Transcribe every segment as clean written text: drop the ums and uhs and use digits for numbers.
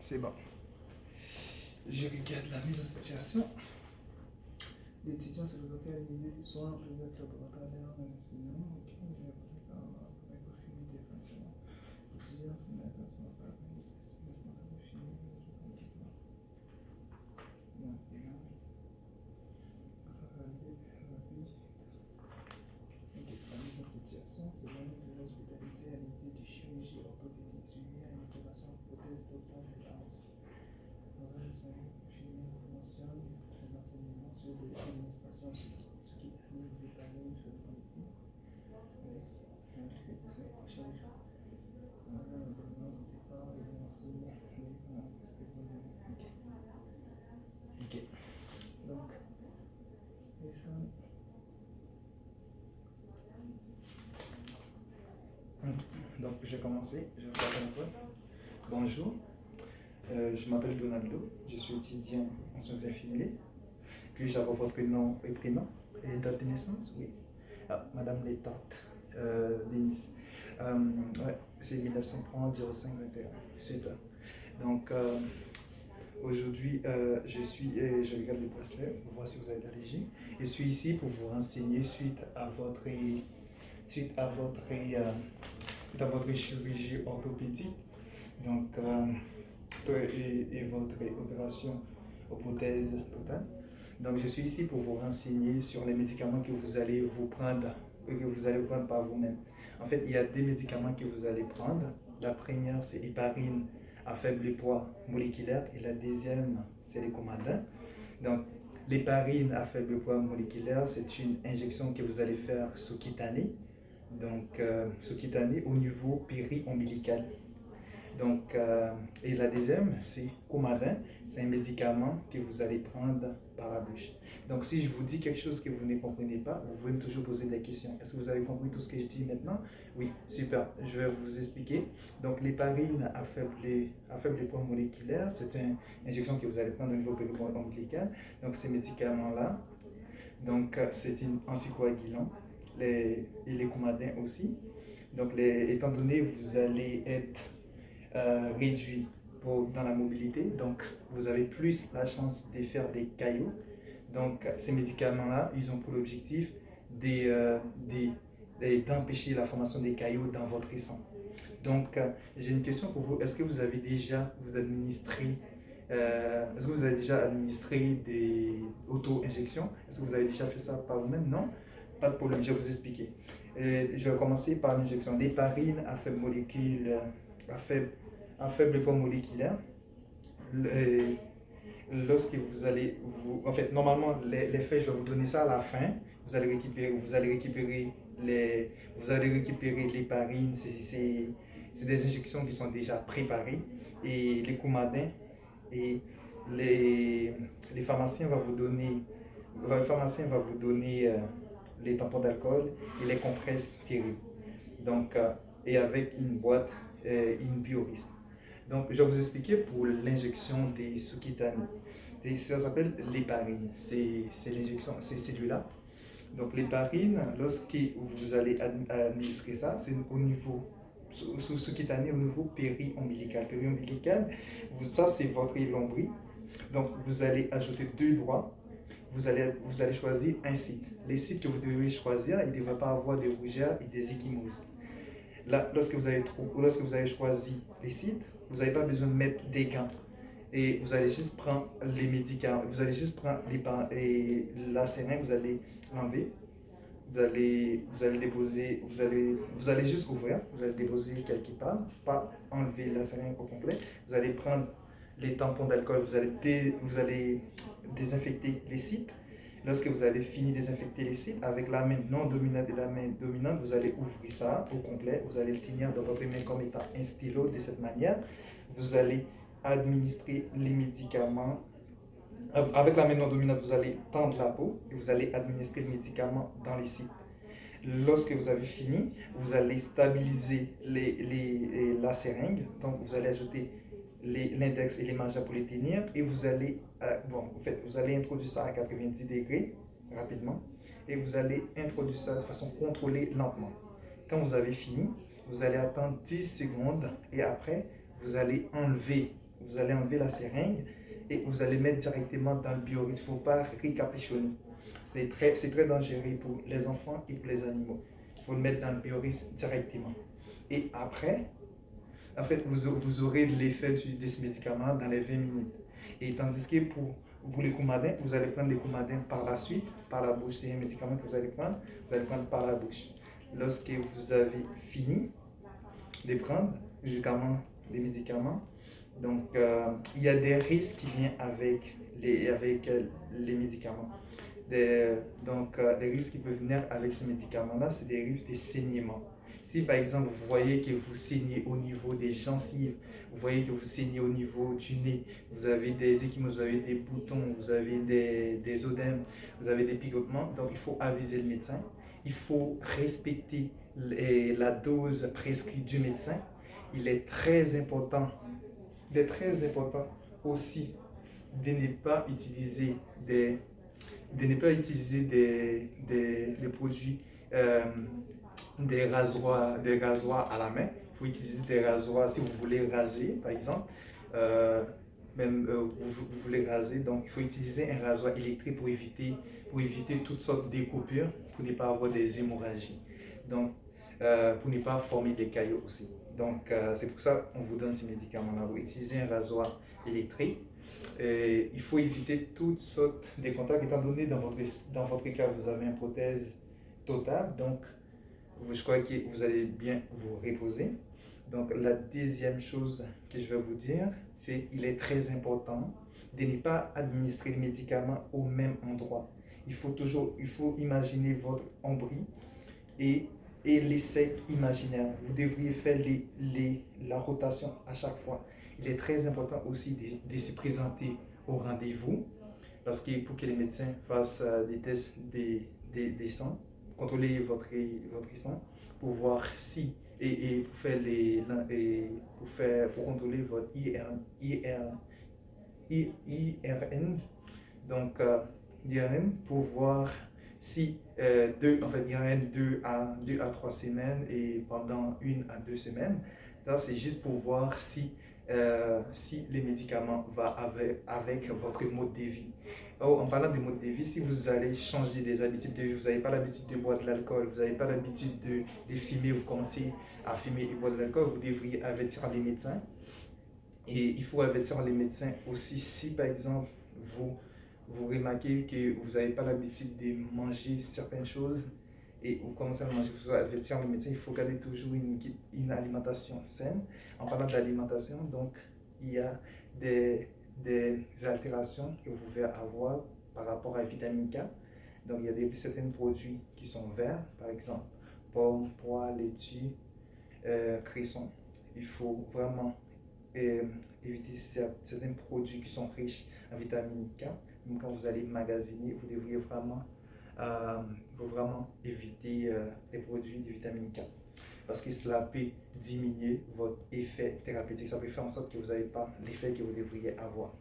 C'est bon. Je regarde la mise en situation. L'étudiant s'est présenté à l'idée du soir en privé laboratoire en enseignant. Ok, il a fini des fonctions. L'étudiant s'est mis à l'attention par la responsable de chimie. Non, non. Ok, la mise en situation, c'est l'année de l'hospitalisé à l'idée du chirurgie orthopédique suivi à une opération prothèse totale de la hanche. Chimie mentionne les enseignements sur l'administration ce qui anime les parents sur le contenu. Ok. Donc, et ça. Donc, je vais commencer. Je vais faire un peu. Bonjour, je m'appelle Donaldo. Je suis étudiant en soins infirmiers. Puis-je avoir votre nom et prénom et date de naissance? Oui. Ah, Madame Létante, Denise. Ouais, c'est 1930-05-21. Super. Donc, aujourd'hui, je regarde le bracelet pour voir si vous avez l'allergie. Je suis ici pour vous renseigner suite à votre chirurgie orthopédique. Donc, et votre opération aux prothèses totales. Donc, je suis ici pour vous renseigner sur les médicaments que vous allez prendre par vous-même. En fait, il y a des médicaments que vous allez prendre. La première, c'est l'héparine à faible poids moléculaire et la deuxième, c'est les commandants. Donc, l'héparine à faible poids moléculaire, c'est une injection que vous allez faire sous-cutanée. Donc, sous-cutanée au niveau péri-ombilical. Donc, et la deuxième, c'est Coumadin. C'est un médicament que vous allez prendre par la bouche. Donc, si je vous dis quelque chose que vous ne comprenez pas, vous pouvez me toujours poser des questions. Est-ce que vous avez compris tout ce que je dis maintenant? Oui, super. Je vais vous expliquer. Donc, l'héparine à faible poids moléculaire, c'est une injection que vous allez prendre au niveau périombilical. Donc, ces médicaments-là, donc, c'est un anticoagulant. Et les Coumadin aussi. Donc, étant donné que vous allez être réduit dans la mobilité, donc vous avez plus la chance de faire des caillots. Donc ces médicaments-là, ils ont pour objectif d'empêcher la formation des caillots dans votre sang. Donc j'ai une question pour vous. Est-ce que vous avez déjà administré des auto-injections? Est-ce que vous avez déjà fait ça par vous-même? Non? Pas de problème, je vais vous expliquer. Je vais commencer par l'injection d'héparine à faible molécule, à faible poids moléculaire. Lorsque en fait, normalement, les faits, je vais vous donner ça à la fin. Vous allez récupérer l'héparine. C'est des injections qui sont déjà préparées. Et les coumadins et les pharmaciens vont vous donner, les tampons d'alcool et les compresses stériles. Donc, et avec une boîte, une bioriste. Donc, je vais vous expliquer pour l'injection des sous-cutanées. Ça s'appelle l'héparine. C'est l'injection, c'est celui-là. Donc, l'héparine, lorsque vous allez administrer ça, c'est au niveau sous-cutané, au niveau péri-ombilical. Péri-ombilical, ça c'est votre lombril. Donc, vous allez ajouter deux doigts. Vous allez choisir un site. Les sites que vous devez choisir, il ne devrait pas avoir de rougeur et des ecchymoses. Là, lorsque vous avez choisi les sites, vous n'avez pas besoin de mettre des gants. Et vous allez juste prendre les médicaments, vous allez juste prendre la seringue, vous allez l'enlever. Vous allez déposer, vous allez juste ouvrir, vous allez déposer quelque part, pas enlever la seringue au complet. Vous allez prendre les tampons d'alcool, vous allez désinfecter les sites. Lorsque vous avez fini de désinfecter les sites, avec la main non dominante et la main dominante, vous allez ouvrir ça au complet. Vous allez le tenir dans votre main comme étant un stylo de cette manière. Vous allez administrer les médicaments. Avec la main non dominante, vous allez tendre la peau et vous allez administrer le médicament dans les sites. Lorsque vous avez fini, vous allez stabiliser la seringue. Donc, vous allez ajouter l'index et les majeurs pour les tenir. Et vous allez, vous allez introduire ça à 90 degrés rapidement. Et vous allez introduire ça de façon contrôlée lentement. Quand vous avez fini, vous allez attendre 10 secondes. Et après, vous allez enlever Vous allez enlever la seringue et vous allez mettre directement dans le biorisque. Il ne faut pas récapichonner. C'est très dangereux pour les enfants et pour les animaux. Il faut le mettre dans le biorisque directement. Et après, en fait, vous aurez l'effet de ce médicament dans les 20 minutes. Et tandis que pour les coumadins, vous allez prendre les coumadins par la suite, par la bouche. C'est un médicament que vous allez prendre par la bouche. Lorsque vous avez fini de prendre des médicaments, donc il y a des risques qui viennent avec les médicaments. Les risques qui peuvent venir avec ces médicaments-là, c'est des risques de saignement. Si par exemple vous voyez que vous saignez au niveau des gencives, vous voyez que vous saignez au niveau du nez, vous avez des échymoses, vous avez des boutons, vous avez des œdèmes, vous avez des picotements, donc il faut aviser le médecin. Il faut respecter la dose prescrite du médecin. Il est très important, aussi de ne pas utiliser des produits, des rasoirs à la main. Il faut utiliser des rasoirs si vous voulez raser, par exemple. Vous voulez raser, donc il faut utiliser un rasoir électrique pour éviter toutes sortes de coupures, pour ne pas avoir des hémorragies. Donc, pour ne pas former des caillots aussi. Donc, c'est pour ça qu'on vous donne ces médicaments-là. Vous utilisez un rasoir électrique. Et il faut éviter toutes sortes de contacts, étant donné dans votre cas, vous avez une prothèse totale. Donc, je crois que vous allez bien vous reposer. Donc, la deuxième chose que je vais vous dire, c'est qu'il est très important de ne pas administrer les médicaments au même endroit. Il faut imaginer votre ombris et l'essai imaginaire. Vous devriez faire la rotation à chaque fois. Il est très important aussi de se présenter au rendez-vous parce que pour que les médecins fassent des tests des sangs, contrôler votre sang pour voir si et pour contrôler votre IRN, donc IRN pour voir si IRN 2 à 3 semaines et pendant 1 à 2 semaines. Donc c'est juste pour voir si les médicaments vont avec votre mode de vie. En parlant de mode de vie, si vous allez changer des habitudes de vie, vous n'avez pas l'habitude de boire de l'alcool, vous n'avez pas l'habitude de fumer, vous commencez à fumer et boire de l'alcool, vous devriez avertir les médecins. Et il faut avertir les médecins aussi si par exemple vous remarquez que vous n'avez pas l'habitude de manger certaines choses et vous commencez à manger, vous avertir le médecin, il faut garder toujours une alimentation saine. En parlant d'alimentation, donc il y a des altérations que vous pouvez avoir par rapport à la vitamine K. Donc il y a certains produits qui sont verts, par exemple pommes, pois, laitue, cresson. Il faut vraiment éviter certains produits qui sont riches en vitamine K. Même quand vous allez magasiner, vous devriez vraiment éviter les produits de vitamine K parce que cela peut diminuer votre effet thérapeutique. Ça peut faire en sorte que vous n'avez pas l'effet que vous devriez avoir.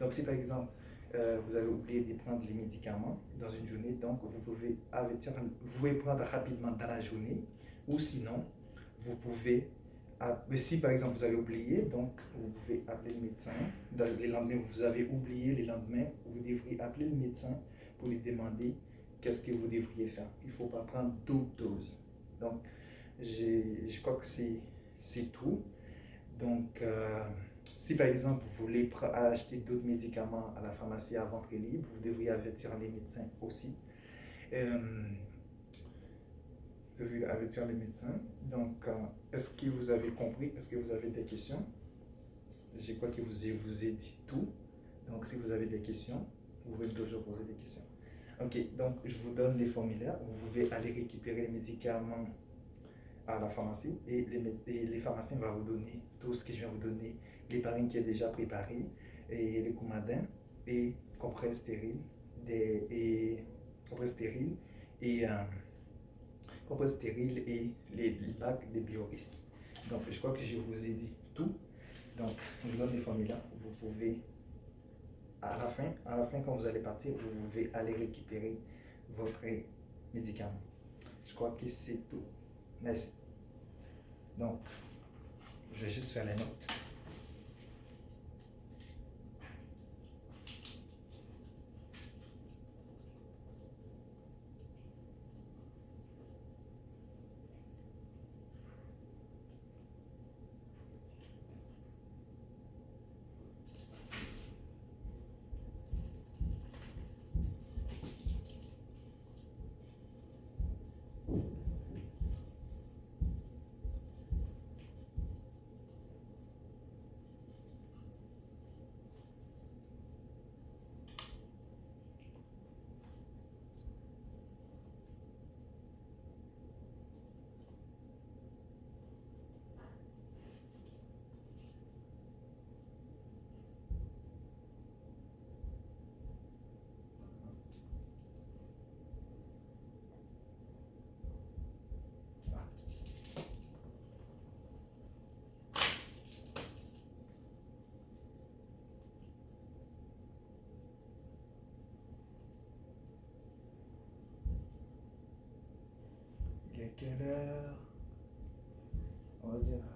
Donc si par exemple vous avez oublié de prendre les médicaments dans une journée, donc vous pouvez prendre rapidement dans la journée ou sinon vous pouvez mais si par exemple vous avez oublié, donc vous pouvez appeler le médecin. Dans les lendemains, vous avez oublié les lendemains, vous devriez appeler le médecin pour lui demander qu'est-ce que vous devriez faire. Il ne faut pas prendre d'autres doses. Donc, je crois que c'est tout. Donc, si par exemple vous voulez acheter d'autres médicaments à la pharmacie à ventre libre, vous devriez avertir les médecins aussi. Vous devriez avertir les médecins. Donc, est-ce que vous avez compris? Est-ce que vous avez des questions? Je crois que vous ai dit tout. Donc, si vous avez des questions, vous pouvez toujours poser des questions. Ok, donc je vous donne les formulaires. Vous pouvez aller récupérer les médicaments à la pharmacie et les pharmaciens vont vous donner tout ce que je viens vous donner. L'héparine qui est déjà préparée, et le coumadin, et compresse stérile, les bacs des biorisques. Donc, je crois que je vous ai dit tout. Donc, je vous donne les formulaires. Vous pouvez, à la fin, quand vous allez partir, vous pouvez aller récupérer votre médicament. Je crois que c'est tout. Merci. Donc, je vais juste faire les notes. quelle heure? On va dire